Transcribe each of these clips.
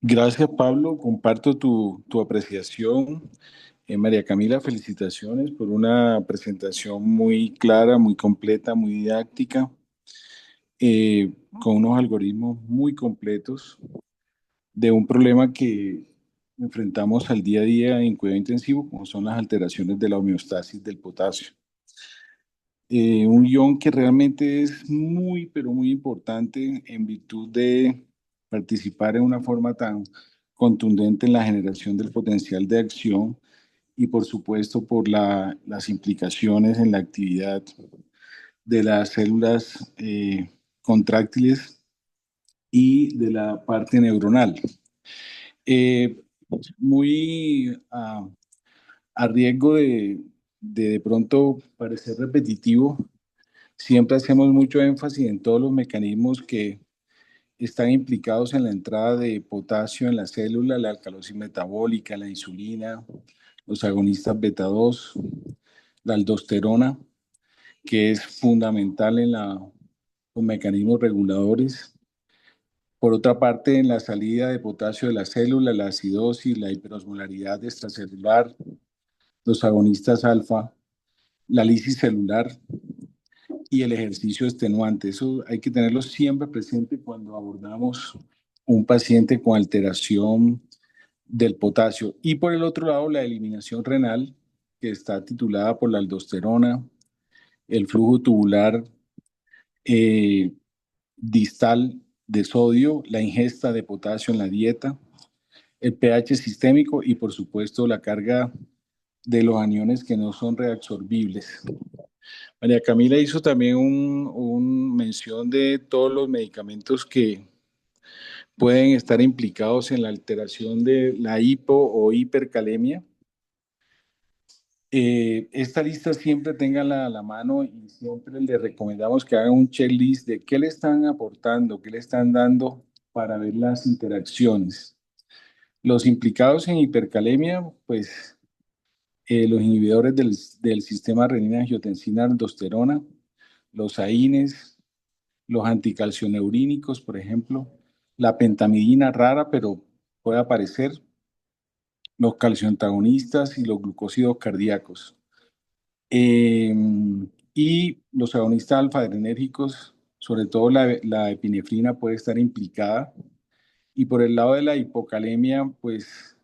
Gracias, Pablo. Comparto tu apreciación. María Camila, felicitaciones por una presentación muy clara, muy completa, muy didáctica, con unos algoritmos muy completos de un problema que enfrentamos al día a día en cuidado intensivo, como son las alteraciones de la homeostasis del potasio. Un guión que realmente es muy, pero muy importante en virtud de participar en una forma tan contundente en la generación del potencial de acción y por supuesto por las implicaciones en la actividad de las células contráctiles y de la parte neuronal. Eh, muy a riesgo de pronto parecer repetitivo, siempre hacemos mucho énfasis en todos los mecanismos que están implicados en la entrada de potasio en la célula, la alcalosis metabólica, la insulina, los agonistas beta 2, la aldosterona, que es fundamental en los mecanismos reguladores. Por otra parte, en la salida de potasio de la célula, la acidosis, la hiperosmolaridad extracelular, los agonistas alfa, la lisis celular y el ejercicio extenuante. Eso hay que tenerlo siempre presente cuando abordamos un paciente con alteración del potasio. Y por el otro lado, la eliminación renal, que está titulada por la aldosterona, el flujo tubular eh, distal de sodio, la ingesta de potasio en la dieta, el pH sistémico y por supuesto la carga de los aniones que no son reabsorbibles. María Camila hizo también un mención de todos los medicamentos que pueden estar implicados en la alteración de la hipo o hipercalemia. Esta lista siempre téngala a la mano y siempre le recomendamos que hagan un checklist de qué le están aportando, qué le están dando para ver las interacciones. Los implicados en hipercalemia, pues los inhibidores del sistema renina-angiotensina-aldosterona, los AINES, los anticalcioneurínicos, por ejemplo, la pentamidina rara, pero puede aparecer, los calcioantagonistas y los glucósidos cardíacos. Eh, y los agonistas alfa-adrenérgicos, sobre todo la epinefrina puede estar implicada. Y por el lado de la hipocalemia, pues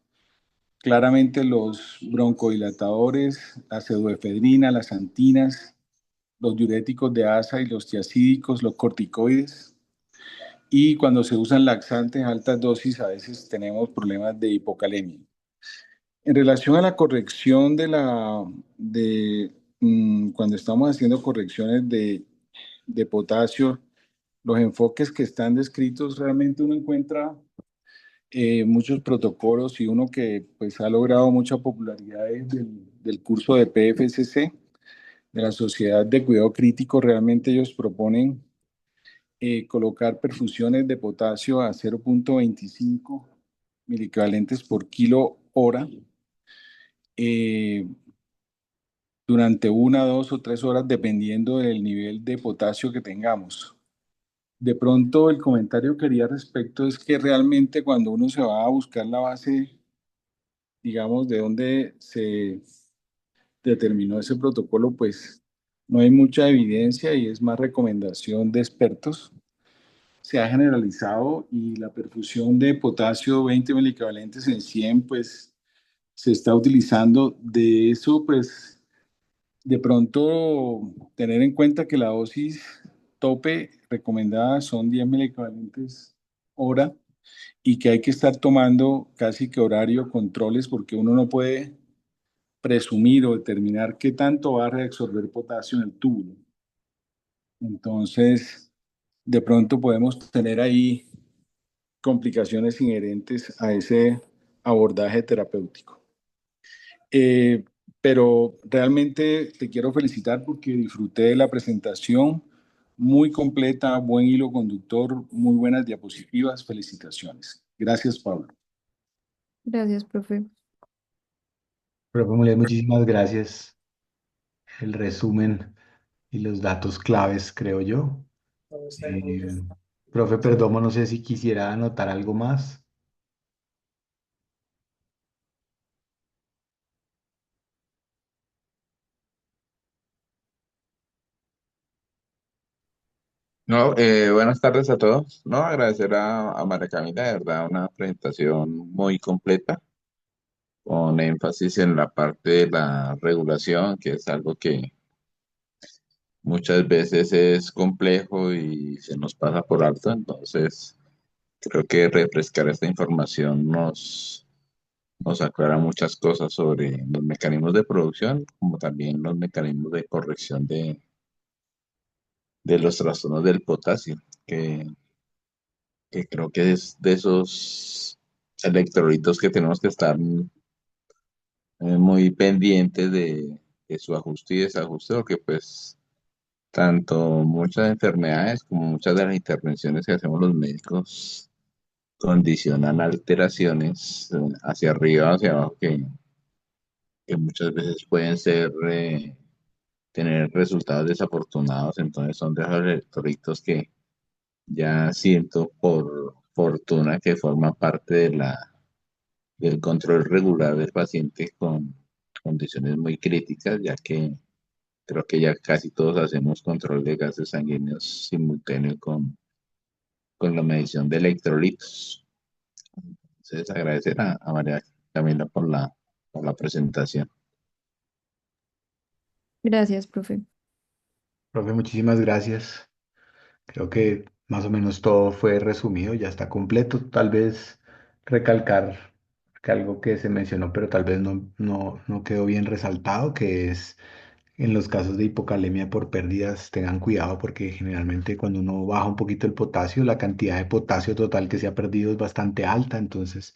claramente los broncodilatadores, la pseudoefedrina, las antinas, los diuréticos de asa y los tiacídicos, los corticoides. Y cuando se usan laxantes a altas dosis, a veces tenemos problemas de hipocalemia. En relación a la corrección cuando estamos haciendo correcciones de potasio, los enfoques que están descritos, realmente uno encuentra muchos protocolos y uno que pues ha logrado mucha popularidad es del curso de PFCC, de la Sociedad de Cuidado Crítico. Realmente ellos proponen colocar perfusiones de potasio a 0,25 miliequivalentes por kilo hora eh, durante 1, 2 o 3 horas, dependiendo del nivel de potasio que tengamos. De pronto, el comentario que haría respecto es que realmente cuando uno se va a buscar la base, digamos, de dónde se determinó ese protocolo, pues no hay mucha evidencia y es más recomendación de expertos. Se ha generalizado y la perfusión de potasio 20 milicavalentes en 100 pues se está utilizando. De eso, pues de pronto tener en cuenta que la dosis tope recomendada son 10 milicavalentes hora y que hay que estar tomando casi que horario controles porque uno no puede presumir o determinar qué tanto va a reabsorber potasio en el túbulo. Entonces, de pronto podemos tener ahí complicaciones inherentes a ese abordaje terapéutico. Eh, pero realmente te quiero felicitar porque disfruté de la presentación, muy completa, buen hilo conductor, muy buenas diapositivas. Felicitaciones. Gracias, Pablo. Gracias, profe. Profe Mulet, muchísimas gracias. El resumen y los datos claves, creo yo. Eh, Profe Perdomo, no sé si quisiera anotar algo más. No, buenas tardes a todos. No, agradecer a María Camila, de verdad, una presentación muy completa, con énfasis en la parte de la regulación, que es algo que muchas veces es complejo y se nos pasa por alto. Entonces, creo que refrescar esta información nos aclara muchas cosas sobre los mecanismos de producción, como también los mecanismos de corrección de los trastornos del potasio, que creo que es de esos electrolitos que tenemos que estar muy pendientes de su ajuste y desajuste, porque pues tanto muchas enfermedades como muchas de las intervenciones que hacemos los médicos condicionan alteraciones hacia arriba, hacia abajo, que muchas veces pueden tener resultados desafortunados. Entonces son de esos electrolitos que ya siento por fortuna que forman parte del control regular del paciente con condiciones muy críticas, ya que creo que ya casi todos hacemos control de gases sanguíneos simultáneo con la medición de electrolitos. Entonces, agradecer a María Camila por la presentación. Gracias, profe. Profe, muchísimas gracias. Creo que más o menos todo fue resumido, ya está completo. Tal vez recalcar que algo que se mencionó, pero tal vez no quedó bien resaltado, que es en los casos de hipocalemia por pérdidas, tengan cuidado porque generalmente cuando uno baja un poquito el potasio, la cantidad de potasio total que se ha perdido es bastante alta, entonces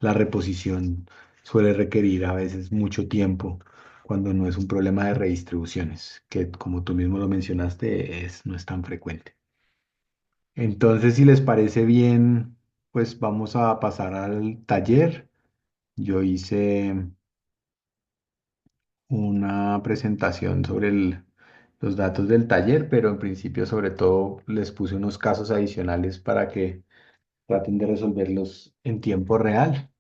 la reposición suele requerir a veces mucho tiempo cuando no es un problema de redistribuciones, que como tú mismo lo mencionaste, no es tan frecuente. Entonces, si les parece bien, pues vamos a pasar al taller. Yo hice una presentación sobre los datos del taller, pero en principio sobre todo les puse unos casos adicionales para que traten de resolverlos en tiempo real.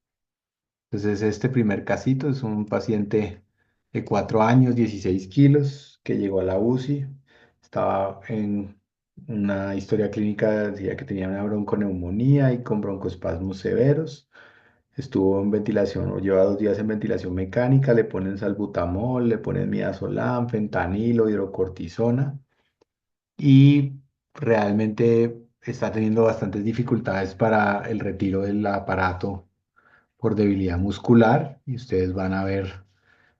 Entonces, este primer casito es un paciente de 4 años, 16 kilos, que llegó a la UCI. Estaba en una historia clínica, decía que tenía una bronconeumonía y con broncoespasmos severos. Estuvo en ventilación, o lleva 2 días en ventilación mecánica, le ponen salbutamol, le ponen midazolam, fentanilo, hidrocortisona y realmente está teniendo bastantes dificultades para el retiro del aparato por debilidad muscular y ustedes van a ver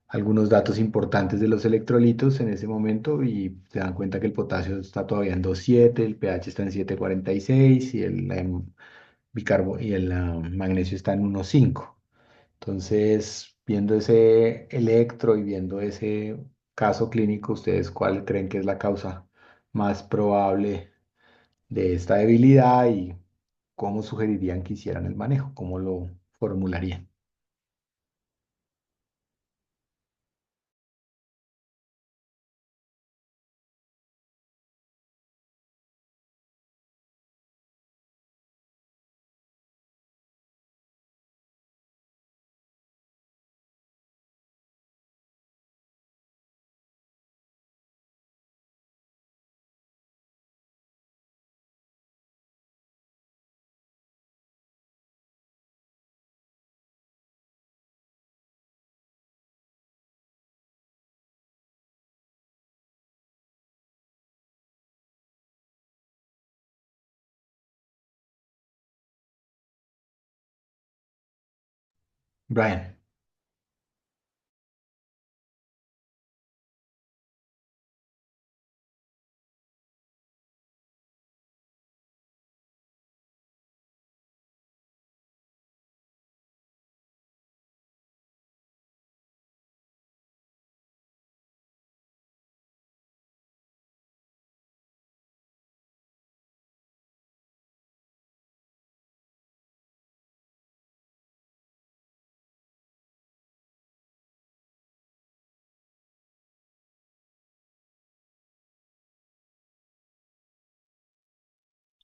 algunos datos importantes de los electrolitos en ese momento y se dan cuenta que el potasio está todavía en 2,7, el pH está en 7,46 y el magnesio está en 1,5. Entonces, viendo ese electro y viendo ese caso clínico, ¿ustedes cuál creen que es la causa más probable de esta debilidad y cómo sugerirían que hicieran el manejo? ¿Cómo lo formularían? Brian.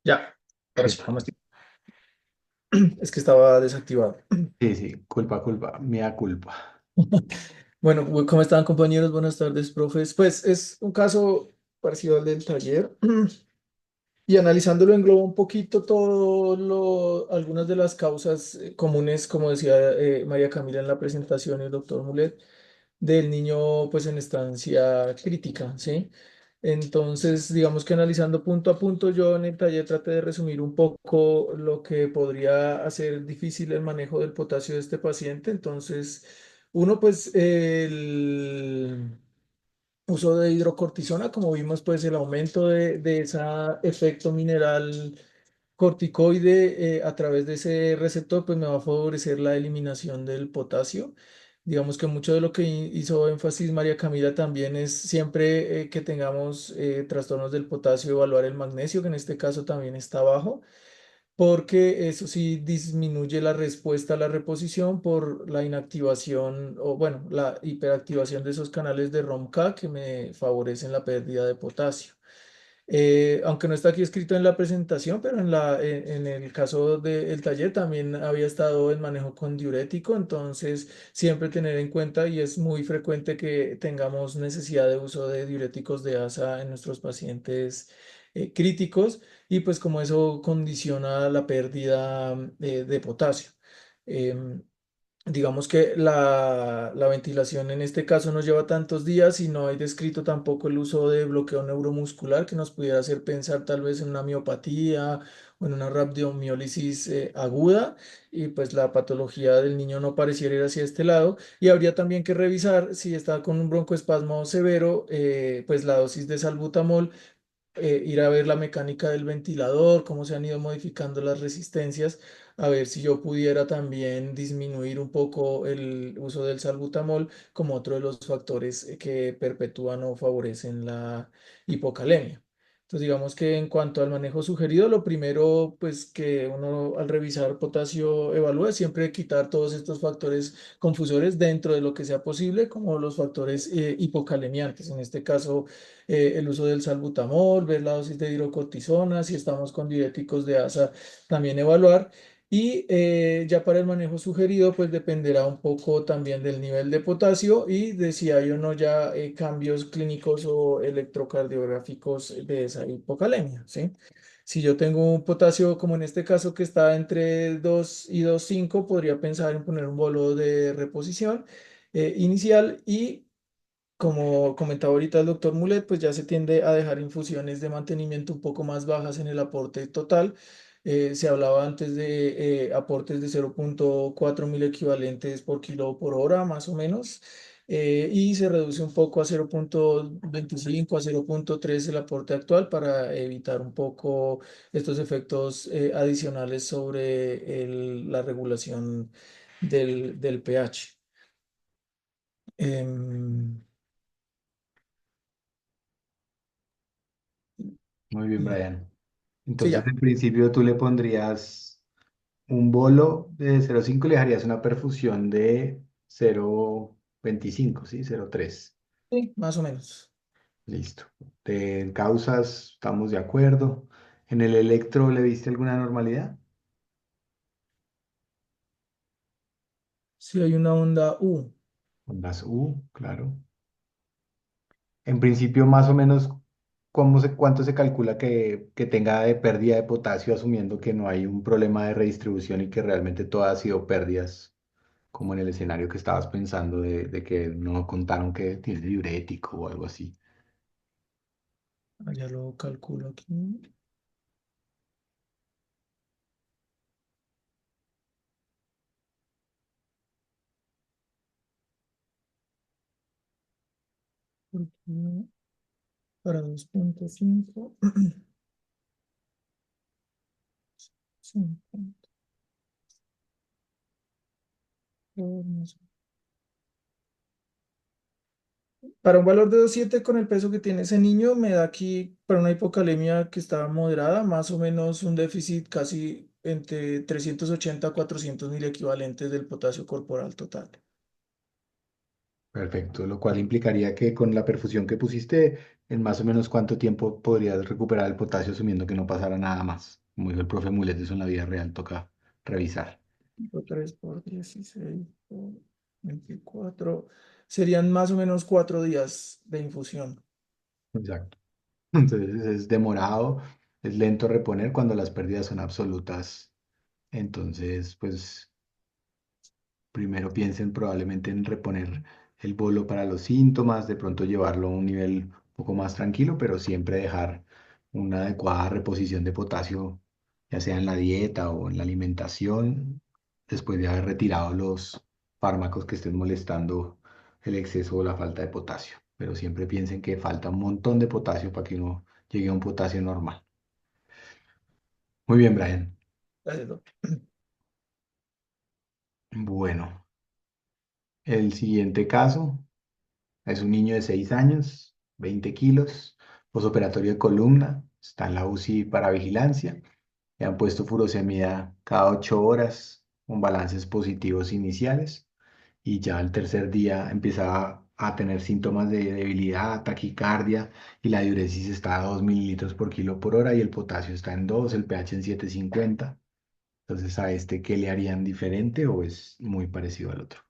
Ya. Ahora sí, más tiempo. Es que estaba desactivado. Sí, sí, culpa, culpa, mea culpa. Bueno, ¿cómo están compañeros? Buenas tardes, profes. Pues es un caso parecido al del taller y analizándolo engloba un poquito algunas de las causas comunes, como decía María Camila en la presentación y el doctor Mulet, del niño pues en estancia crítica, ¿sí? Entonces, digamos que analizando punto a punto, yo en el taller traté de resumir un poco lo que podría hacer difícil el manejo del potasio de este paciente. Entonces, uno, pues el uso de hidrocortisona, como vimos, pues el aumento de ese efecto mineral corticoide a través de ese receptor, pues me va a favorecer la eliminación del potasio. Digamos que mucho de lo que hizo énfasis María Camila también es siempre que tengamos trastornos del potasio, evaluar el magnesio, que en este caso también está bajo, porque eso sí disminuye la respuesta a la reposición por la inactivación o, bueno, la hiperactivación de esos canales de ROMK que me favorecen la pérdida de potasio. Aunque no está aquí escrito en la presentación, pero en el caso del taller también había estado el manejo con diurético, entonces siempre tener en cuenta y es muy frecuente que tengamos necesidad de uso de diuréticos de ASA en nuestros pacientes críticos y pues como eso condiciona la pérdida de potasio. Em, Digamos que la ventilación en este caso no lleva tantos días y no hay descrito tampoco el uso de bloqueo neuromuscular que nos pudiera hacer pensar tal vez en una miopatía o en una rabdomiólisis aguda y pues la patología del niño no pareciera ir hacia este lado y habría también que revisar si está con un broncoespasmo severo, pues la dosis de salbutamol, ir a ver la mecánica del ventilador, cómo se han ido modificando las resistencias, a ver si yo pudiera también disminuir un poco el uso del salbutamol como otro de los factores que perpetúan o favorecen la hipocalemia. Entonces, digamos que en cuanto al manejo sugerido, lo primero, pues que uno al revisar potasio evalúa siempre quitar todos estos factores confusores dentro de lo que sea posible, como los factores hipocalemiantes. En este caso, el uso del salbutamol, ver la dosis de hidrocortisona, si estamos con diuréticos de ASA, también evaluar. Y ya para el manejo sugerido, pues dependerá un poco también del nivel de potasio y de si hay o no ya cambios clínicos o electrocardiográficos de esa hipocalemia, ¿sí? Si yo tengo un potasio, como en este caso, que está entre 2 y 2,5, podría pensar en poner un bolo de reposición inicial y como comentaba ahorita el doctor Mulet, pues ya se tiende a dejar infusiones de mantenimiento un poco más bajas en el aporte total. Se hablaba antes de aportes de 0,4 mil equivalentes por kilo por hora, más o menos, y se reduce un poco a 0,25 a 0,3 el aporte actual para evitar un poco estos efectos adicionales sobre la regulación del pH. Em, Muy bien, Brian. sí, Entonces, ya. en principio, tú le pondrías un bolo de 0,5 y le dejarías una perfusión de 0,25, ¿sí? 0,3. Sí, más o menos. Listo. De causas, estamos de acuerdo. ¿En el electro le viste alguna normalidad? Si hay una onda U. Ondas U, claro. En principio, más o menos, ¿cuánto se calcula que tenga de pérdida de potasio, asumiendo que no hay un problema de redistribución y que realmente todo ha sido pérdidas, como en el escenario que estabas pensando de que no contaron que tiene diurético o algo así? Ya lo calculo aquí. Porque para 2,5. Sí, para un valor de 2,7 con el peso que tiene ese niño, me da aquí para una hipocalemia que está moderada, más o menos un déficit casi entre 380 a 400 mil equivalentes del potasio corporal total. Perfecto, lo cual implicaría que con la perfusión que pusiste, en más o menos cuánto tiempo podrías recuperar el potasio, asumiendo que no pasara nada más. como dijo el profe Mulet, eso en la vida real toca revisar. 3 por 16 por 24. Serían más o menos 4 días de infusión. Exacto. Entonces es demorado, es lento reponer cuando las pérdidas son absolutas. Entonces, pues primero piensen probablemente en reponer el bolo para los síntomas, de pronto llevarlo a un nivel un poco más tranquilo, pero siempre dejar una adecuada reposición de potasio, ya sea en la dieta o en la alimentación, después de haber retirado los fármacos que estén molestando el exceso o la falta de potasio. Pero siempre piensen que falta un montón de potasio para que uno llegue a un potasio normal. Muy bien, Brian. Gracias, doc. Bueno, el siguiente caso. Es un niño de 6 años, 20 kilos, posoperatorio de columna, está en la UCI para vigilancia. Le han puesto furosemida cada 8 horas con balances positivos iniciales y ya al tercer día empieza a tener síntomas de debilidad, taquicardia y la diuresis está a 2 mililitros por kilo por hora y el potasio está en 2, el pH en 7,50. Entonces, ¿a este qué le harían diferente o es muy parecido al otro?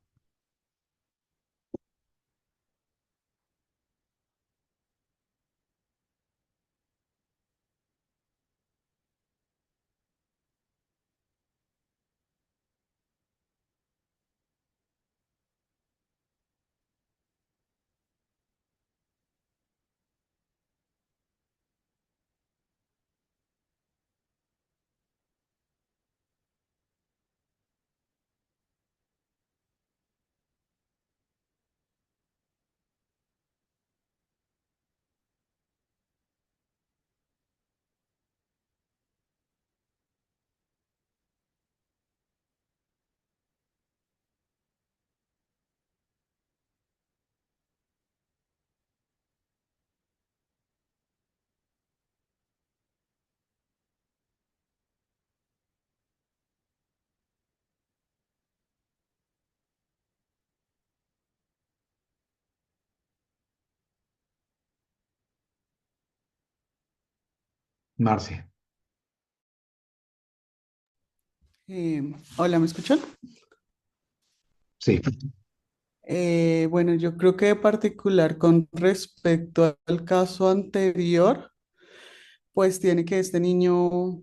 Marce. Hola, ¿me escuchan? Sí. Bueno, yo creo que en particular con respecto al caso anterior, pues tiene que este niño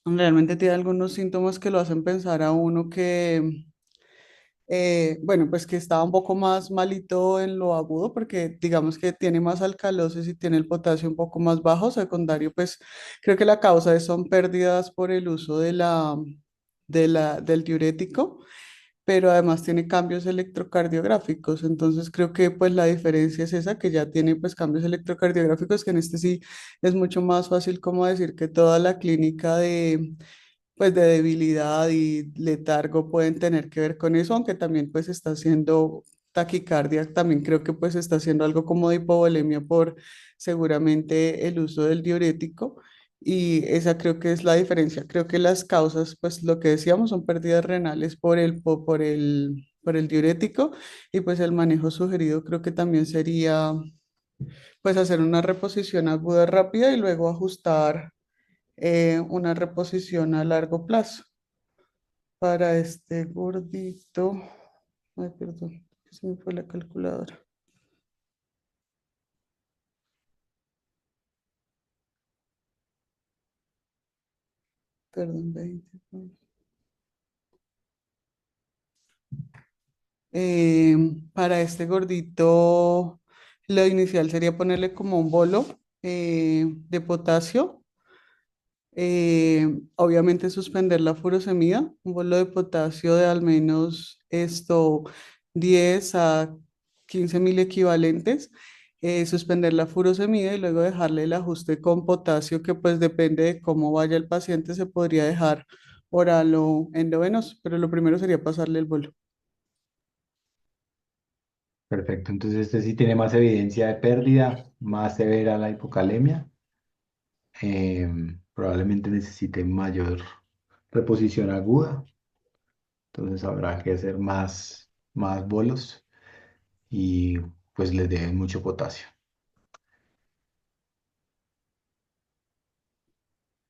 realmente tiene algunos síntomas que lo hacen pensar a uno que, bueno, pues que estaba un poco más malito en lo agudo, porque digamos que tiene más alcalosis y tiene el potasio un poco más bajo. Secundario, pues creo que la causa son pérdidas por el uso del diurético, pero además tiene cambios electrocardiográficos. Entonces creo que pues la diferencia es esa, que ya tiene pues cambios electrocardiográficos, que en este sí es mucho más fácil como decir que toda la clínica de pues de debilidad y letargo pueden tener que ver con eso, aunque también pues está haciendo taquicardia, también creo que pues está haciendo algo como de hipovolemia por seguramente el uso del diurético. Y esa creo que es la diferencia. Creo que las causas, pues lo que decíamos, son pérdidas renales por el diurético, y pues el manejo sugerido creo que también sería pues hacer una reposición aguda rápida y luego ajustar una reposición a largo plazo. Para este gordito, ay, perdón, se me fue la calculadora. Perdón, 20. Eh, para este gordito, lo inicial sería ponerle como un bolo de potasio. Obviamente suspender la furosemida, un bolo de potasio de al menos 10 a 15 mil equivalentes. Suspender la furosemida y luego dejarle el ajuste con potasio, que pues depende de cómo vaya el paciente, se podría dejar oral o endovenoso, pero lo primero sería pasarle el bolo. Perfecto, entonces este sí tiene más evidencia de pérdida, más severa la hipocalemia. Probablemente necesite mayor reposición aguda, entonces habrá que hacer más bolos y pues les deben mucho potasio.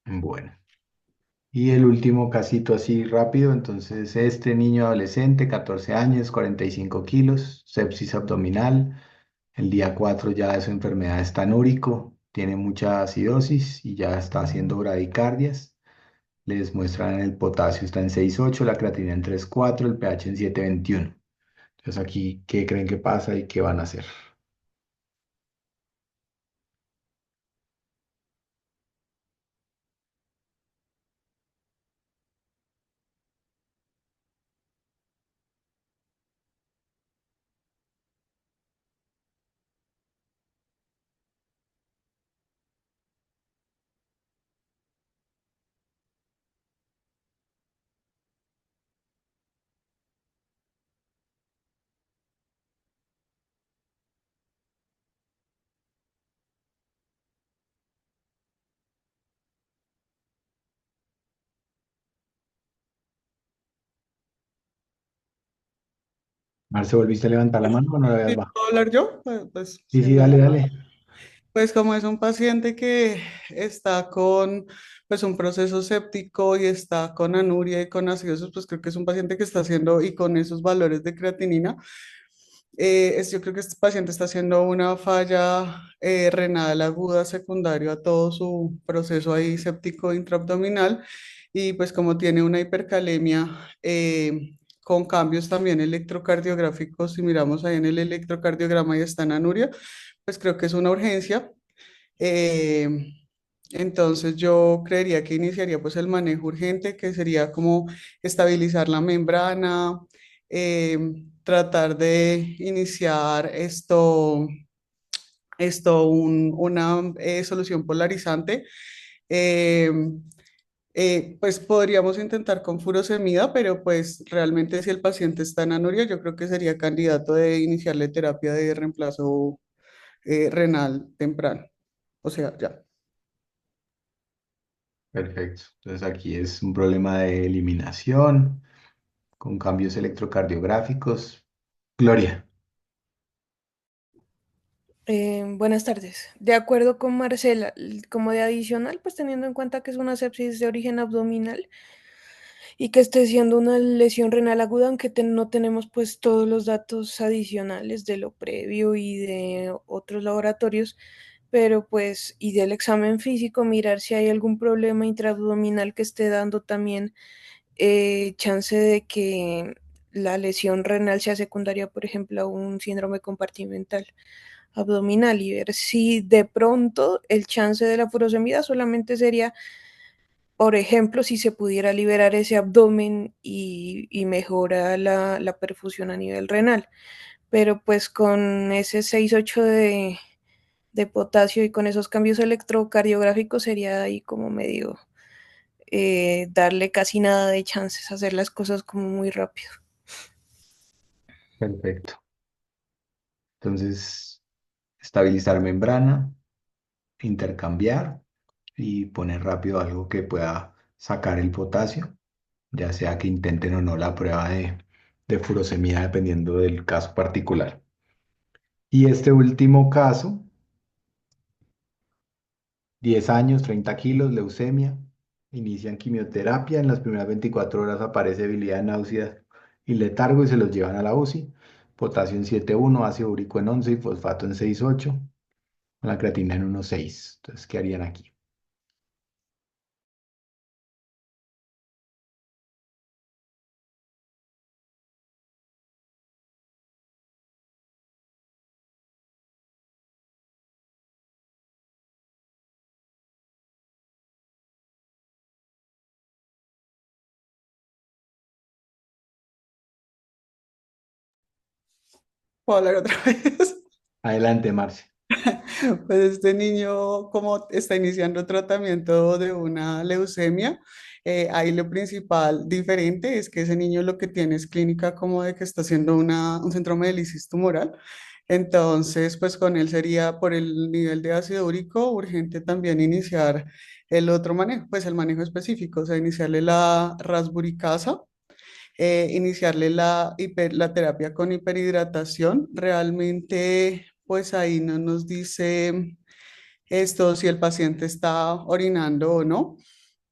Bueno, Y el último casito así rápido, entonces este niño adolescente, 14 años, 45 kilos, sepsis abdominal. El día 4 ya de su enfermedad está anúrico, tiene mucha acidosis y ya está haciendo bradicardias. Les muestran el potasio está en 6,8, la creatinina en 3,4, el pH en 7,21. Entonces aquí, ¿qué creen que pasa y qué van a hacer? Marce, ¿volviste a levantar la mano o no la habías ¿Sí bajado? puedo hablar yo? Pues Sí, sí, siendo dale, la... dale. Pues como es un paciente que está con pues un proceso séptico y está con anuria y con acidosis, pues creo que es un paciente que está haciendo y con esos valores de creatinina, yo creo que este paciente está haciendo una falla renal aguda secundaria a todo su proceso ahí séptico intraabdominal y pues como tiene una hipercalemia con cambios también electrocardiográficos, si miramos ahí en el electrocardiograma y está en anuria, pues creo que es una urgencia. Eh, entonces yo creería que iniciaría pues el manejo urgente, que sería como estabilizar la membrana, eh, tratar de iniciar una solución polarizante. Eh, pues podríamos intentar con furosemida, pero pues realmente si el paciente está en anuria, yo creo que sería candidato de iniciarle terapia de reemplazo renal temprano. O sea, ya. Perfecto. Entonces aquí es un problema de eliminación con cambios electrocardiográficos. Gloria. Buenas tardes. De acuerdo con Marcela, como de adicional, pues teniendo en cuenta que es una sepsis de origen abdominal y que esté siendo una lesión renal aguda, aunque no tenemos pues todos los datos adicionales de lo previo y de otros laboratorios, pero pues y del examen físico, mirar si hay algún problema intraabdominal que esté dando también chance de que la lesión renal sea secundaria, por ejemplo, a un síndrome compartimental abdominal y ver si de pronto el chance de la furosemida solamente sería, por ejemplo, si se pudiera liberar ese abdomen y mejora la perfusión a nivel renal. Pero pues con ese 6,8 de potasio y con esos cambios electrocardiográficos sería ahí como medio darle casi nada de chances, hacer las cosas como muy rápido. Perfecto. Entonces, estabilizar membrana, intercambiar y poner rápido algo que pueda sacar el potasio, ya sea que intenten o no la prueba de furosemida dependiendo del caso particular. Y este último caso, 10 años, 30 kilos, leucemia, inician quimioterapia, en las primeras 24 horas aparece debilidad, náuseas y letargo y se los llevan a la UCI. Potasio en 7,1, ácido úrico en 11 y fosfato en 6,8, con la creatina en 1,6. Entonces, ¿qué harían aquí? ¿Puedo hablar otra vez? Adelante, Marce. Pues este niño, como está iniciando tratamiento de una leucemia, ahí lo principal diferente es que ese niño lo que tiene es clínica como de que está haciendo un centroma de lisis tumoral. Entonces, pues con él sería por el nivel de ácido úrico urgente también iniciar el otro manejo, pues el manejo específico, o sea, iniciarle la rasburicasa, iniciarle la terapia con hiperhidratación. Realmente, pues ahí no nos dice esto si el paciente está orinando o no,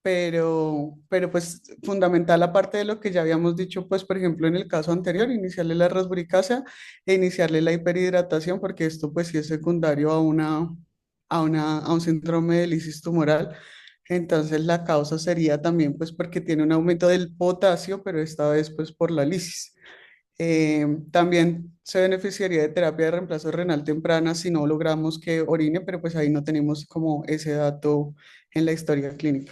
pero pues fundamental aparte de lo que ya habíamos dicho, pues por ejemplo en el caso anterior, iniciarle la rasburicácea e iniciarle la hiperhidratación, porque esto pues sí es secundario a un síndrome de lisis tumoral. Entonces la causa sería también pues porque tiene un aumento del potasio, pero esta vez pues por la lisis. También se beneficiaría de terapia de reemplazo renal temprana si no logramos que orine, pero pues ahí no tenemos como ese dato en la historia clínica.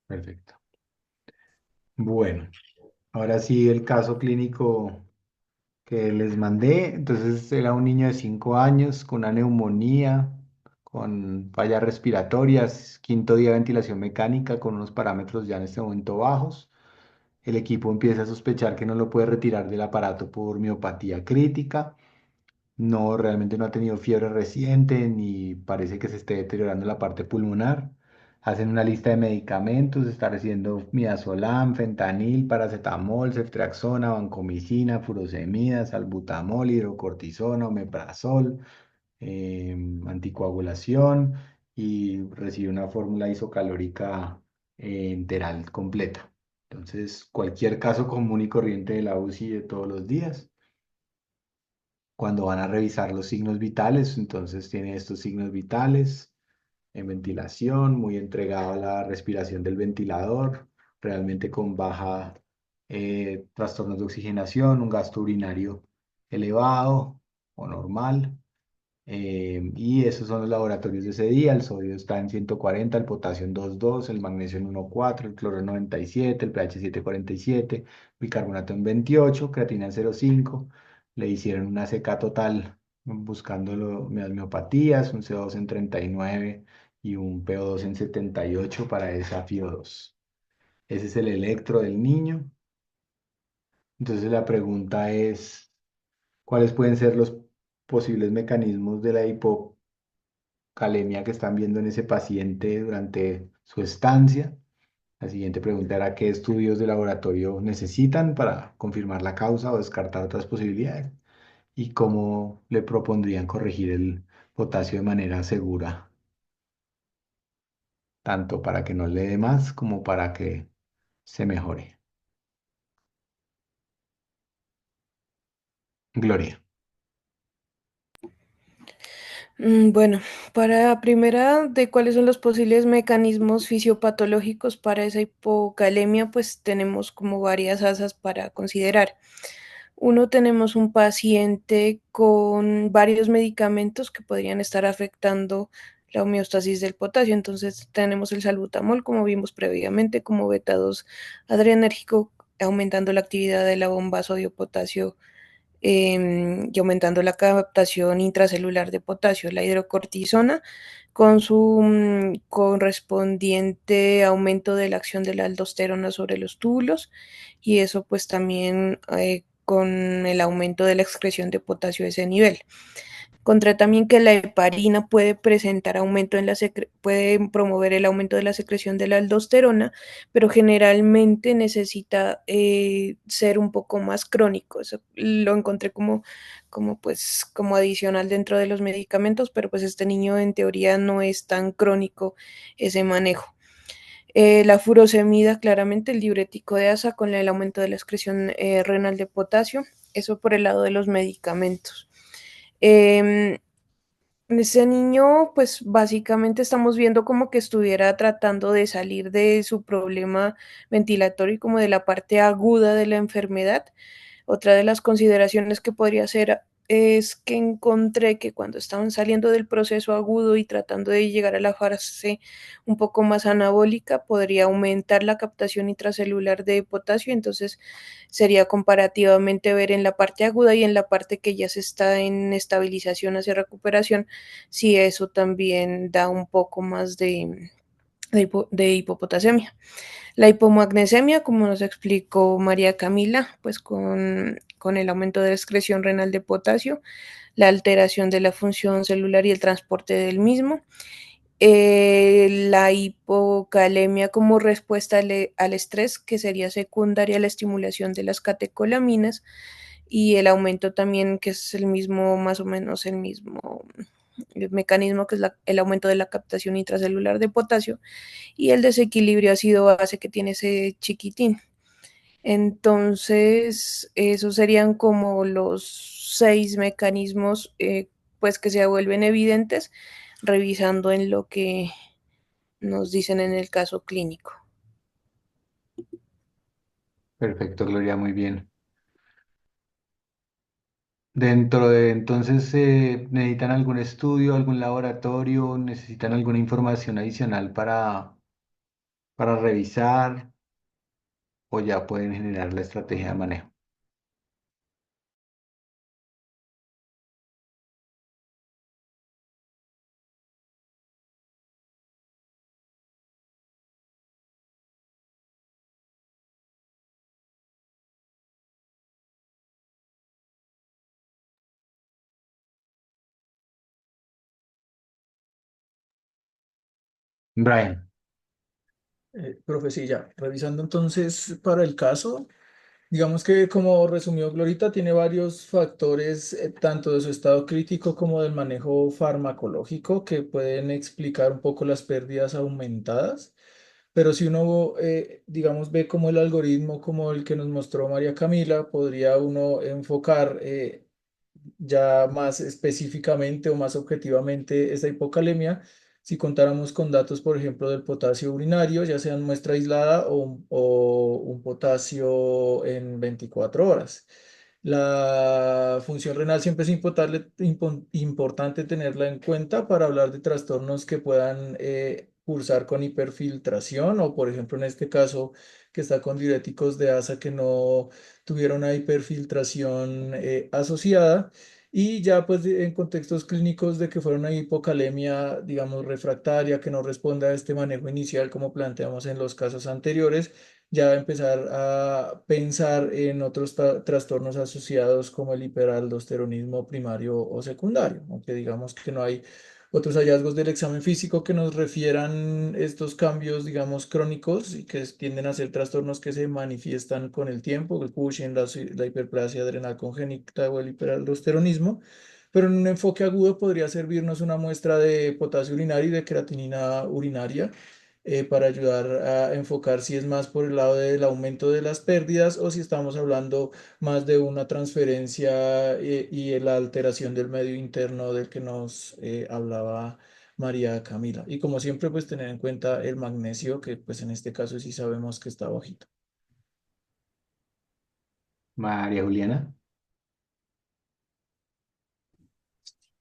Perfecto. Bueno, ahora sí el caso clínico que les mandé. Entonces era un niño de 5 años con una neumonía, con fallas respiratorias, quinto día de ventilación mecánica con unos parámetros ya en este momento bajos. El equipo empieza a sospechar que no lo puede retirar del aparato por miopatía crítica. No, realmente no ha tenido fiebre reciente ni parece que se esté deteriorando la parte pulmonar. Hacen una lista de medicamentos, está recibiendo midazolam, fentanil, paracetamol, ceftriaxona, vancomicina, furosemida, salbutamol, hidrocortisona, omeprazol, anticoagulación y recibe una fórmula isocalórica enteral completa. Entonces, cualquier caso común y corriente de la UCI de todos los días cuando van a revisar los signos vitales, entonces tiene estos signos vitales en ventilación, muy entregado a la respiración del ventilador, realmente con baja trastornos de oxigenación, un gasto urinario elevado o normal. Y esos son los laboratorios de ese día. El sodio está en 140, el potasio en 2,2, el magnesio en 1,4, el cloro en 97, el pH 7,47, bicarbonato en 28, creatina en 0,5. Le hicieron una CK total buscando las miopatías, un CO2 en 39 y un PO2 en 78 para esa FIO2. Ese es el electro del niño. Entonces la pregunta es, ¿cuáles pueden ser los posibles mecanismos de la hipocalemia que están viendo en ese paciente durante su estancia? La siguiente pregunta era, ¿qué estudios de laboratorio necesitan para confirmar la causa o descartar otras posibilidades? ¿Y cómo le propondrían corregir el potasio de manera segura, tanto para que no le dé más como para que se mejore? Gloria. Bueno, para primera de cuáles son los posibles mecanismos fisiopatológicos para esa hipocalemia, pues tenemos como varias asas para considerar. Uno, tenemos un paciente con varios medicamentos que podrían estar afectando la homeostasis del potasio. Entonces tenemos el salbutamol, como vimos previamente, como beta-2 adrenérgico, aumentando la actividad de la bomba sodio-potasio y aumentando la captación intracelular de potasio, la hidrocortisona, con su correspondiente aumento de la acción de la aldosterona sobre los túbulos, y eso pues también con el aumento de la excreción de potasio a ese nivel. Encontré también que la heparina puede presentar aumento en puede promover el aumento de la secreción de la aldosterona, pero generalmente necesita ser un poco más crónico. Eso lo encontré como adicional dentro de los medicamentos, pero pues este niño en teoría no es tan crónico ese manejo. La furosemida, claramente el diurético de asa con el aumento de la excreción renal de potasio, eso por el lado de los medicamentos. Eh, ese niño, pues básicamente estamos viendo como que estuviera tratando de salir de su problema ventilatorio y como de la parte aguda de la enfermedad. Otra de las consideraciones que podría hacer es que encontré que cuando estaban saliendo del proceso agudo y tratando de llegar a la fase un poco más anabólica, podría aumentar la captación intracelular de potasio. Entonces sería comparativamente ver en la parte aguda y en la parte que ya se está en estabilización hacia recuperación, si eso también da un poco más de hipopotasemia. La hipomagnesemia, como nos explicó María Camila, pues con el aumento de la excreción renal de potasio, la alteración de la función celular y el transporte del mismo. La hipocalemia como respuesta al estrés, que sería secundaria a la estimulación de las catecolaminas, y el aumento también, que es el mismo, más o menos el mismo mecanismo que es el aumento de la captación intracelular de potasio, y el desequilibrio ácido-base que tiene ese chiquitín. Entonces, esos serían como los 6 mecanismos pues que se vuelven evidentes revisando en lo que nos dicen en el caso clínico. Perfecto, Gloria, muy bien. Dentro de entonces, ¿necesitan algún estudio, algún laboratorio, necesitan alguna información adicional para revisar o ya pueden generar la estrategia de manejo? Brian, Profe, sí, ya, revisando entonces para el caso. Digamos que como resumió Glorita, tiene varios factores, tanto de su estado crítico como del manejo farmacológico, que pueden explicar un poco las pérdidas aumentadas. Pero si uno, digamos, ve como el algoritmo, como el que nos mostró María Camila, podría uno enfocar ya más específicamente o más objetivamente esta hipocalemia si contáramos con datos, por ejemplo, del potasio urinario, ya sea en muestra aislada o un potasio en 24 horas. La función renal siempre es importante tenerla en cuenta para hablar de trastornos que puedan cursar con hiperfiltración o, por ejemplo, en este caso, que está con diuréticos de asa que no tuviera una hiperfiltración asociada. Y ya pues en contextos clínicos de que fuera una hipocalemia, digamos, refractaria, que no responde a este manejo inicial como planteamos en los casos anteriores, ya empezar a pensar en otros trastornos asociados como el hiperaldosteronismo primario o secundario, aunque digamos que no hay otros hallazgos del examen físico que nos refieran estos cambios, digamos, crónicos y que tienden a ser trastornos que se manifiestan con el tiempo, el Cushing, la hiperplasia adrenal congénita o el hiperaldosteronismo. Pero en un enfoque agudo podría servirnos una muestra de potasio urinario y de creatinina urinaria para ayudar a enfocar si es más por el lado del aumento de las pérdidas o si estamos hablando más de una transferencia y la alteración del medio interno del que nos hablaba María Camila. Y como siempre, pues tener en cuenta el magnesio, que pues en este caso sí sabemos que está bajito. María Juliana.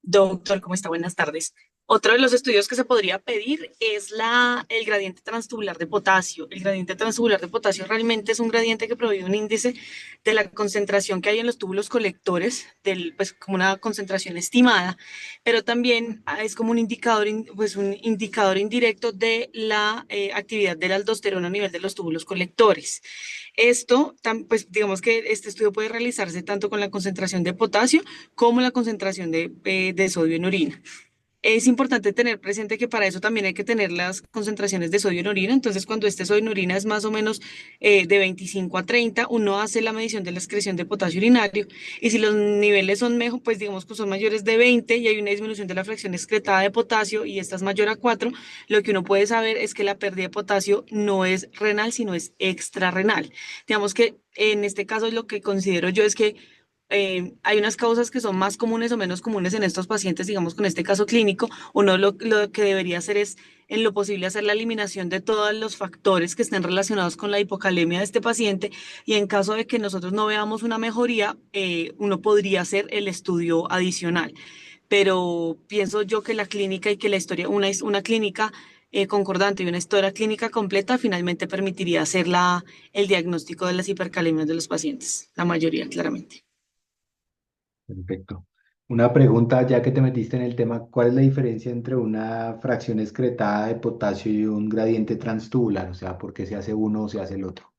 Doctor, ¿cómo está? Buenas tardes. Otro de los estudios que se podría pedir es el gradiente transtubular de potasio. El gradiente transtubular de potasio realmente es un gradiente que provee un índice de la concentración que hay en los túbulos colectores, pues como una concentración estimada, pero también es como un indicador, pues un indicador indirecto de la actividad de la aldosterona a nivel de los túbulos colectores. Esto, pues digamos que este estudio puede realizarse tanto con la concentración de potasio como la concentración de sodio en orina. Es importante tener presente que para eso también hay que tener las concentraciones de sodio en orina. Entonces, cuando este sodio en orina es más o menos de 25 a 30, uno hace la medición de la excreción de potasio urinario. Y si los niveles son mejor, pues digamos que son mayores de 20 y hay una disminución de la fracción excretada de potasio y esta es mayor a 4, lo que uno puede saber es que la pérdida de potasio no es renal, sino es extrarrenal. Digamos que en este caso lo que considero yo es que hay unas causas que son más comunes o menos comunes en estos pacientes, digamos con este caso clínico. Uno lo que debería hacer es, en lo posible, hacer la eliminación de todos los factores que estén relacionados con la hipocalemia de este paciente y en caso de que nosotros no veamos una mejoría, uno podría hacer el estudio adicional. Pero pienso yo que la clínica y que la historia, una clínica concordante y una historia clínica completa finalmente permitiría hacer el diagnóstico de las hipercalemias de los pacientes, la mayoría, claramente. Perfecto. Una pregunta, ya que te metiste en el tema, ¿cuál es la diferencia entre una fracción excretada de potasio y un gradiente transtubular? O sea, ¿por qué se hace uno o se hace el otro?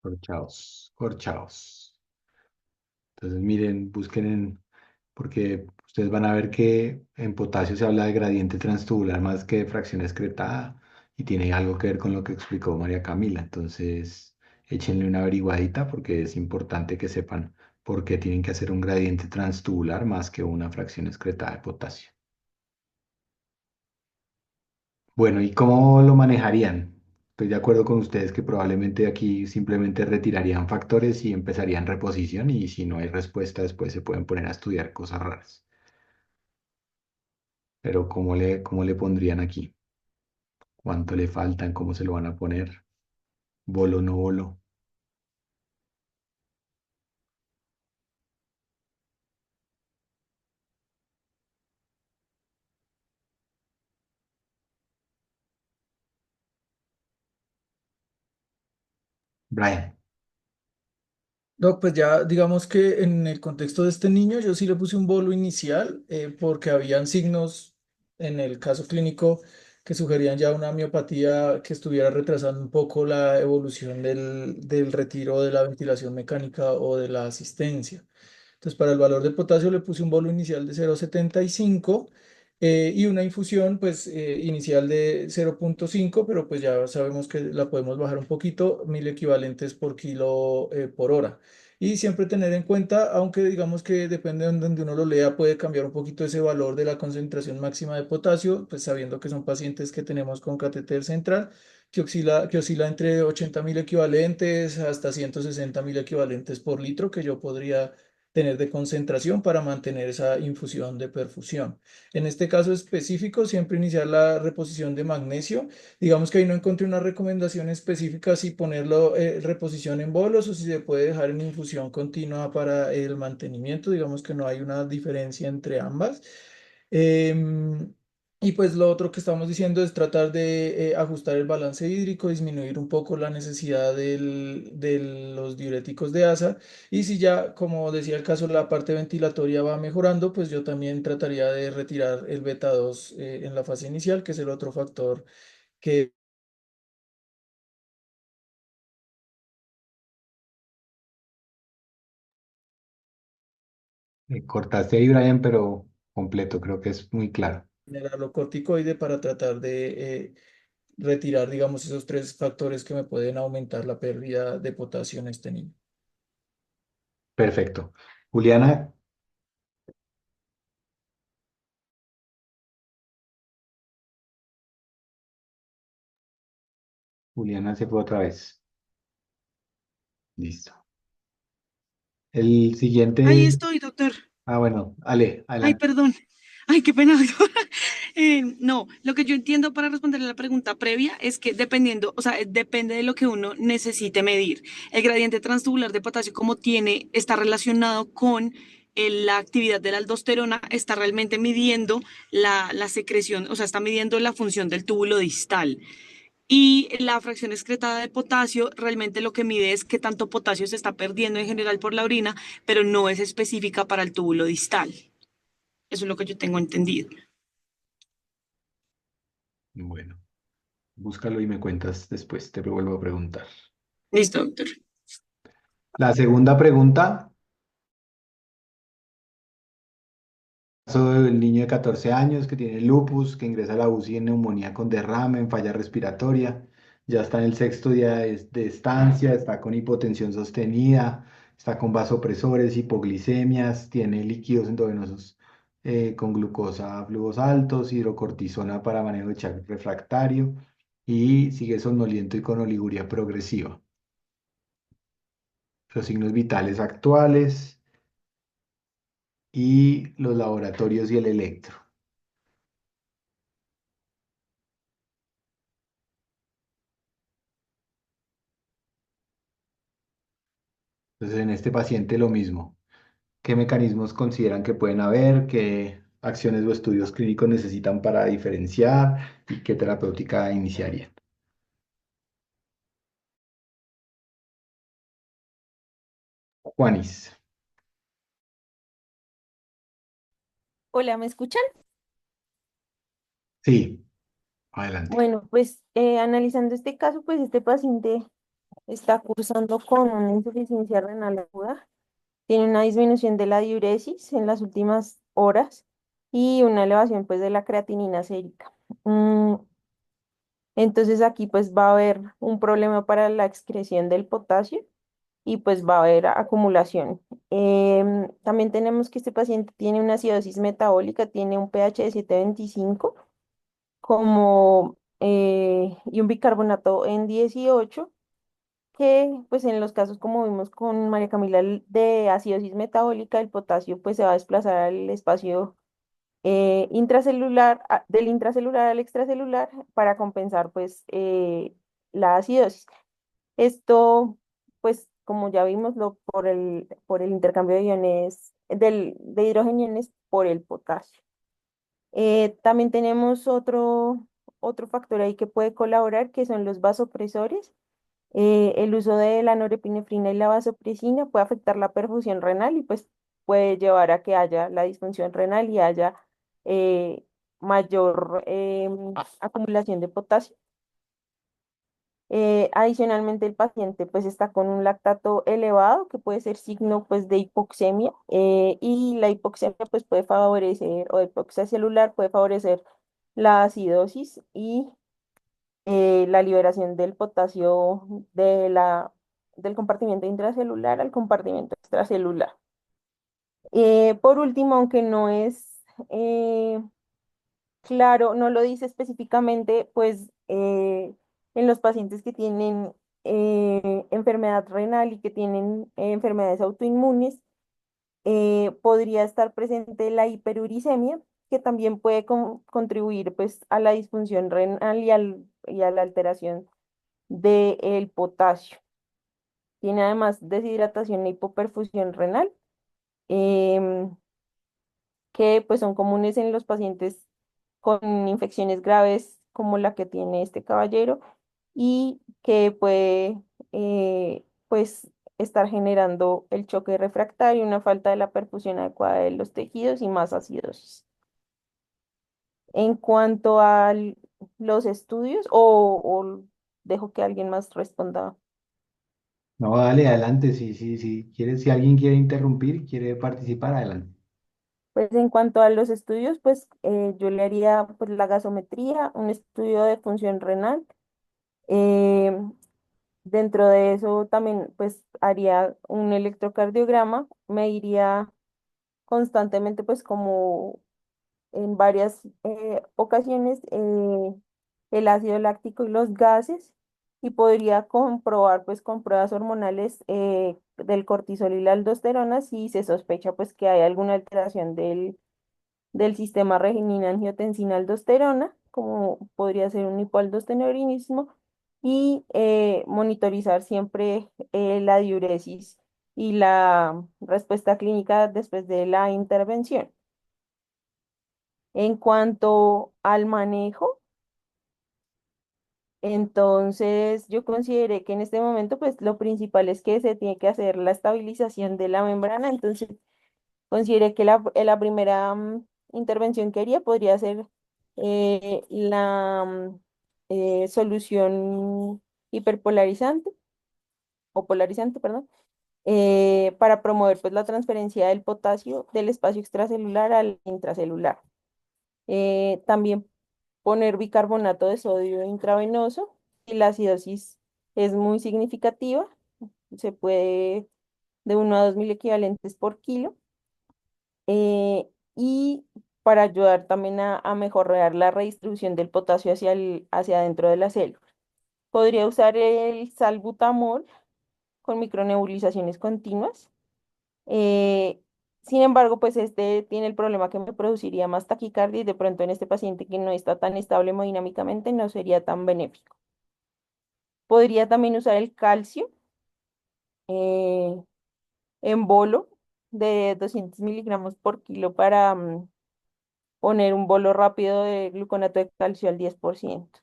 Corchaos, corchaos. Entonces, miren, busquen porque ustedes van a ver que en potasio se habla de gradiente transtubular más que de fracción excretada y tiene algo que ver con lo que explicó María Camila. Entonces, échenle una averiguadita porque es importante que sepan por qué tienen que hacer un gradiente transtubular más que una fracción excretada de potasio. Bueno, ¿y cómo lo manejarían? Estoy de acuerdo con ustedes que probablemente aquí simplemente retirarían factores y empezarían reposición y si no hay respuesta después se pueden poner a estudiar cosas raras. Pero cómo le pondrían aquí? ¿Cuánto le faltan? ¿Cómo se lo van a poner? ¿Bolo no bolo? Brian, No, pues ya digamos que en el contexto de este niño yo sí le puse un bolo inicial porque habían signos en el caso clínico que sugerían ya una miopatía que estuviera retrasando un poco la evolución del retiro de la ventilación mecánica o de la asistencia. Entonces, para el valor de potasio le puse un bolo inicial de 0,75 y una infusión pues inicial de 0,5, pero pues ya sabemos que la podemos bajar un poquito, 1000 equivalentes por kilo por hora. Y siempre tener en cuenta, aunque digamos que depende de donde uno lo lea, puede cambiar un poquito ese valor de la concentración máxima de potasio, pues sabiendo que son pacientes que tenemos con catéter central, que oscila entre 80.000 equivalentes hasta 160.000 equivalentes por litro, que yo podría tener de concentración para mantener esa infusión de perfusión. En este caso específico, siempre iniciar la reposición de magnesio. Digamos que ahí no encontré una recomendación específica si ponerlo reposición en bolos o si se puede dejar en infusión continua para el mantenimiento. Digamos que no hay una diferencia entre ambas. Em, y pues lo otro que estamos diciendo es tratar de ajustar el balance hídrico, disminuir un poco la necesidad de los diuréticos de asa. Y si ya, como decía el caso, la parte ventilatoria va mejorando, pues yo también trataría de retirar el beta 2 en la fase inicial, que es el otro factor que... cortaste ahí, Brian, pero completo, creo que es muy claro. Mineralocorticoide para tratar de retirar, digamos, esos tres factores que me pueden aumentar la pérdida de potasio en este niño. Perfecto. Juliana, Juliana se fue otra vez. Listo. El Ahí siguiente, estoy, doctor. bueno, Ale, Ay, adelante. perdón. Ay, qué pena, doctor. No, lo que yo entiendo para responder a la pregunta previa es que dependiendo, o sea, depende de lo que uno necesite medir. El gradiente transtubular de potasio, como está relacionado con la actividad de la aldosterona, está realmente midiendo la secreción, o sea, está midiendo la función del túbulo distal. Y la fracción excretada de potasio realmente lo que mide es qué tanto potasio se está perdiendo en general por la orina, pero no es específica para el túbulo distal. Eso es lo que yo tengo entendido. Bueno, búscalo y me cuentas después, te lo vuelvo a preguntar. Listo, doctor. La segunda pregunta, caso del niño de 14 años que tiene lupus, que ingresa a la UCI en neumonía con derrame, en falla respiratoria, ya está en el sexto día de estancia, está con hipotensión sostenida, está con vasopresores, hipoglicemias, tiene líquidos endovenosos con glucosa, flujos altos, hidrocortisona para manejo de shock refractario y sigue somnoliento y con oliguria progresiva. Los signos vitales actuales y los laboratorios y el electro. Entonces, en este paciente lo mismo. ¿Qué mecanismos consideran que pueden haber? ¿Qué acciones o estudios clínicos necesitan para diferenciar? ¿Y qué terapéutica iniciarían? Juanis. Hola, ¿me escuchan? Sí, adelante. Bueno, pues analizando este caso, pues este paciente está cursando con una insuficiencia renal aguda Tiene una disminución de la diuresis en las últimas horas y una elevación pues de la creatinina sérica. Mm, entonces aquí pues va a haber un problema para la excreción del potasio y pues va a haber acumulación. También tenemos que este paciente tiene una acidosis metabólica, tiene un pH de 7,25 y un bicarbonato en 18, que pues en los casos como vimos con María Camila de acidosis metabólica, el potasio pues se va a desplazar al espacio intracelular, del intracelular al extracelular para compensar pues la acidosis. Esto, pues, como ya vimos, por el intercambio de iones, de hidrogeniones por el potasio. También tenemos otro factor ahí que puede colaborar, que son los vasopresores. El uso de la norepinefrina y la vasopresina puede afectar la perfusión renal y pues puede llevar a que haya la disfunción renal y haya eh, mayor acumulación de potasio. Adicionalmente, el paciente pues está con un lactato elevado que puede ser signo pues de hipoxemia, y la hipoxemia pues puede favorecer, o hipoxia celular puede favorecer la acidosis y la liberación del potasio del compartimento intracelular al compartimento extracelular. Por último, aunque no es eh, claro, no lo dice específicamente, pues en los pacientes que tienen enfermedad renal y que tienen enfermedades autoinmunes, podría estar presente la hiperuricemia, que también puede contribuir pues a la disfunción renal y a la alteración del potasio. Tiene además deshidratación e hipoperfusión renal, em, que pues son comunes en los pacientes con infecciones graves como la que tiene este caballero y que puede pues estar generando el choque refractario, una falta de la perfusión adecuada de los tejidos y más acidosis. En cuanto a los estudios, o dejo que alguien más responda. No, dale, adelante, sí, sí, sí. Si alguien quiere interrumpir, quiere participar, adelante. Pues en cuanto a los estudios, pues yo le haría pues la gasometría, un estudio de función renal. eh, Dentro de eso también pues haría un electrocardiograma, me iría constantemente pues como en varias ocasiones el ácido láctico y los gases, y podría comprobar pues con pruebas hormonales del cortisol y la aldosterona si se sospecha pues que hay alguna alteración del sistema reninina-angiotensina-aldosterona, como podría ser un hipoaldosteronismo, y monitorizar siempre la diuresis y la respuesta clínica después de la intervención. En cuanto al manejo, entonces yo consideré que en este momento pues lo principal es que se tiene que hacer la estabilización de la membrana. Entonces consideré que la primera intervención que haría podría ser la solución hiperpolarizante o polarizante, perdón, para promover pues la transferencia del potasio del espacio extracelular al intracelular. También poner bicarbonato de sodio intravenoso y la acidosis es muy significativa, se puede de 1 a 2 miliequivalentes por kilo, y para ayudar también a mejorar la redistribución del potasio hacia adentro de la célula. Podría usar el salbutamol con micronebulizaciones continuas. eh, Sin embargo, pues este tiene el problema que me produciría más taquicardia y de pronto en este paciente que no está tan estable hemodinámicamente no sería tan benéfico. Podría también usar el calcio eh, en bolo de 200 miligramos por kilo para poner un bolo rápido de gluconato de calcio al 10%.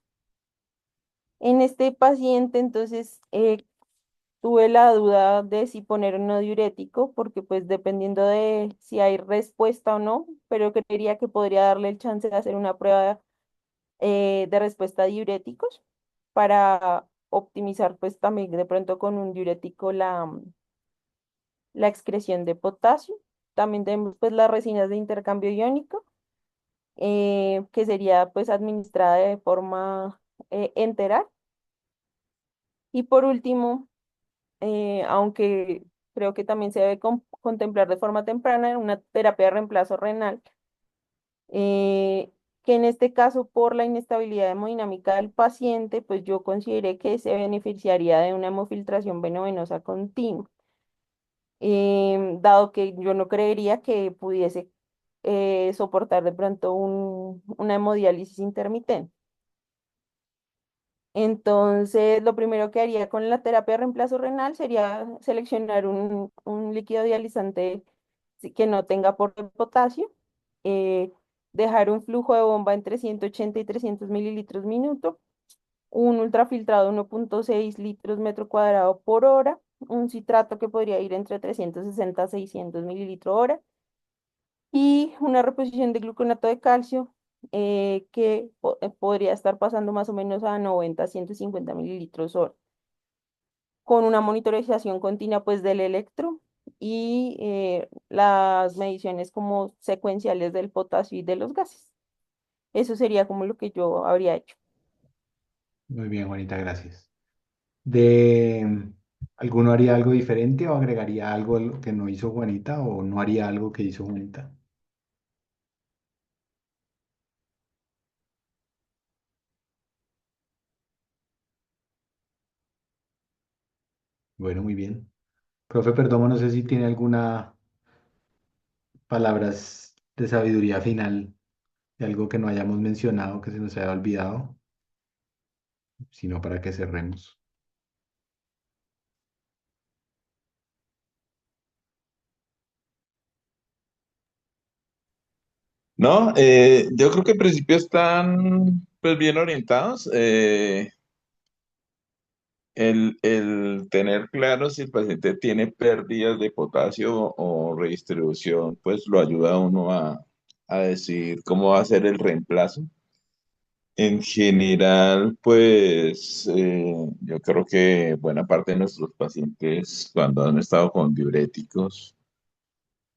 En este paciente, entonces, tuve la duda de si poner un no diurético, porque pues dependiendo de si hay respuesta o no, pero creería que podría darle el chance de hacer una prueba de respuesta a diuréticos para optimizar pues también de pronto con un diurético la excreción de potasio. También tenemos pues las resinas de intercambio iónico, que sería pues administrada de forma enteral. Y por último, aunque creo que también se debe contemplar de forma temprana una terapia de reemplazo renal, eh, que en este caso por la inestabilidad hemodinámica del paciente, pues yo consideré que se beneficiaría de una hemofiltración venovenosa continua, dado que yo no creería que pudiese soportar de pronto una hemodiálisis intermitente. Entonces, lo primero que haría con la terapia de reemplazo renal sería seleccionar un líquido dializante que no tenga aporte de potasio, eh, dejar un flujo de bomba entre 180 y 300 mililitros minuto, un ultrafiltrado 1,6 litros metro cuadrado por hora, un citrato que podría ir entre 360 a 600 mililitros hora, y una reposición de gluconato de calcio, que podría estar pasando más o menos a 90 a 150 mililitros hora, con una monitorización continua pues del electro y las mediciones como secuenciales del potasio y de los gases. Eso sería como lo que yo habría hecho. Muy bien, Juanita, gracias. De ¿Alguno haría algo diferente o agregaría algo a lo que no hizo Juanita o no haría algo que hizo Juanita? Bueno, muy bien. Profe Perdomo, no sé si tiene alguna palabras de sabiduría final de algo que no hayamos mencionado, que se nos haya olvidado, sino para que cerremos. No, yo creo que en principio están pues bien orientados. El tener claro si el paciente tiene pérdidas de potasio o redistribución, pues lo ayuda a uno a decidir cómo va a ser el reemplazo. En general, pues yo creo que buena parte de nuestros pacientes cuando han estado con diuréticos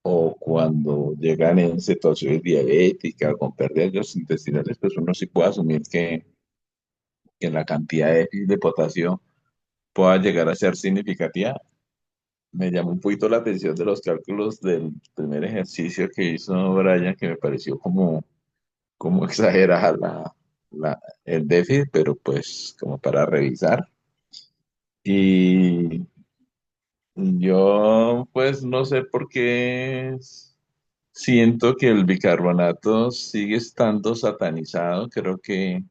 o cuando llegan en situaciones diabéticas con pérdidas gastrointestinales, pues uno sí puede asumir que la cantidad de potasio pueda llegar a ser significativa. Me llamó un poquito la atención de los cálculos del primer ejercicio que hizo Brian, que me pareció como exagerada el déficit, pero pues como para revisar. Y yo pues no sé por qué siento que el bicarbonato sigue estando satanizado. Creo que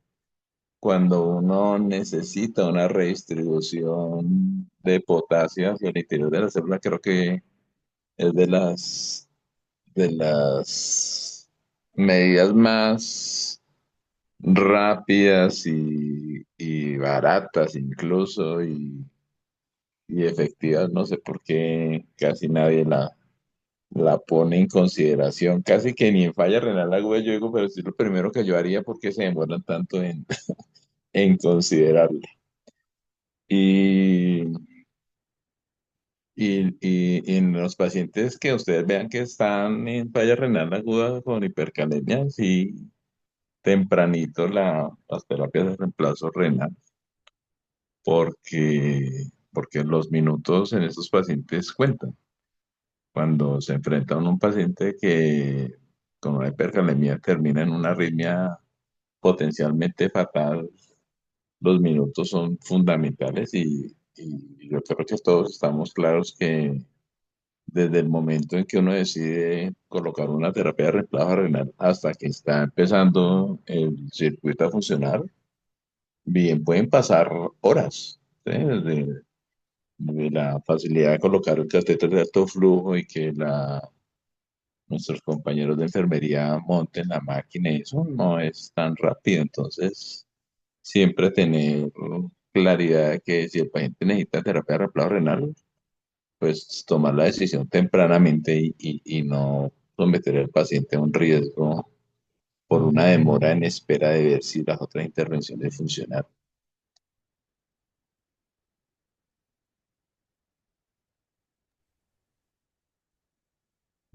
cuando uno necesita una redistribución de potasio hacia el interior de la célula, creo que es de las medidas más rápidas y baratas incluso y efectivas. No sé por qué casi nadie la pone en consideración. Casi que ni en falla renal aguda yo digo, pero sí lo primero que yo haría porque se demoran tanto en considerarlo. Y, y en los pacientes que ustedes vean que están en falla renal aguda con hipercalemia, sí, tempranito las terapias de reemplazo renal, porque los minutos en estos pacientes cuentan. Cuando se enfrenta a un paciente que con una hipercalemia termina en una arritmia potencialmente fatal, los minutos son fundamentales y yo creo que todos estamos claros que desde el momento en que uno decide colocar una terapia de reemplazo renal hasta que está empezando el circuito a funcionar, bien, pueden pasar horas, ¿sí? De la facilidad de colocar el catéter de alto flujo y que nuestros compañeros de enfermería monten la máquina, y eso no es tan rápido. Entonces, siempre tener claridad de que si el paciente necesita terapia de reemplazo renal, pues tomar la decisión tempranamente y no someter al paciente a un riesgo por una demora en espera de ver si las otras intervenciones funcionan.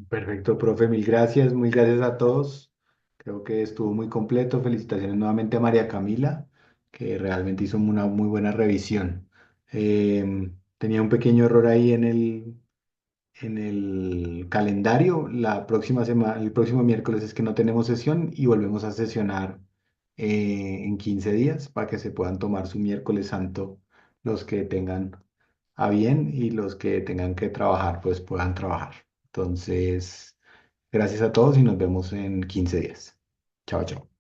Perfecto, profe, mil gracias, muy gracias a todos. Creo que estuvo muy completo. Felicitaciones nuevamente a María Camila, que realmente hizo una muy buena revisión. Tenía un pequeño error ahí en el calendario. La próxima semana, el próximo miércoles es que no tenemos sesión y volvemos a sesionar en 15 días para que se puedan tomar su miércoles santo los que tengan a bien y los que tengan que trabajar, pues puedan trabajar. Entonces, gracias a todos y nos vemos en 15 días. Chao, chao.